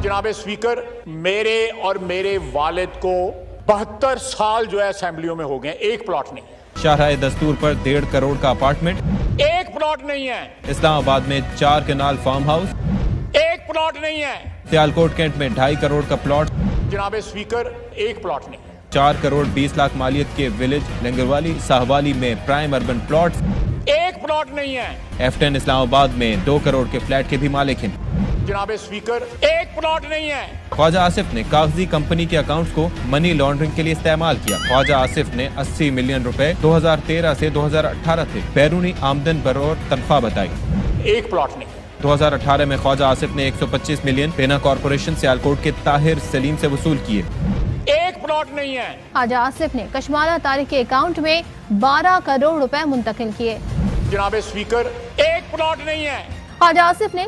जनाब स्पीकर, मेरे और मेरे वालिद को 72 साल जो है असेंबलियों में हो गए, एक प्लॉट नहीं, शाहराह दस्तूर पर 1.5 करोड़ का अपार्टमेंट, एक प्लॉट नहीं है, इस्लामाबाद में 4 कनाल फार्म हाउस, एक प्लॉट नहीं है, सियालकोट कैंट में 2.5 करोड़ का प्लॉट, जनाब स्पीकर एक प्लॉट नहीं है, 4 करोड़ 20 लाख मालियत के विलेज लंगरवाली साहवाली में प्राइम अर्बन प्लॉट, एक प्लॉट नहीं है, F10 इस्लामाबाद में 2 करोड़ के फ्लैट के भी मालिक हैं। जनाब स्पीकर एक प्लॉट नहीं है। ख्वाजा आसिफ ने कागजी कंपनी के अकाउंट्स को मनी लॉन्ड्रिंग के लिए इस्तेमाल किया। ख्वाजा आसिफ ने 80 मिलियन रुपए 2013 से 2018 से बैरूनी आमदन बरौर तनख्वाह बताई। एक प्लॉट नहीं। 2018 में ख्वाजा आसिफ ने 125 मिलियन पेना कॉर्पोरेशन सियालकोट के ताहिर सलीम से वसूल किए। एक प्लॉट नहीं है। ख्वाजा आसिफ ने कशमाला तारिक के अकाउंट में 12 करोड़ रुपए मुंतकिल किए। जनाब स्पीकर एक प्लॉट नहीं है। ख्वाजा आसिफ ने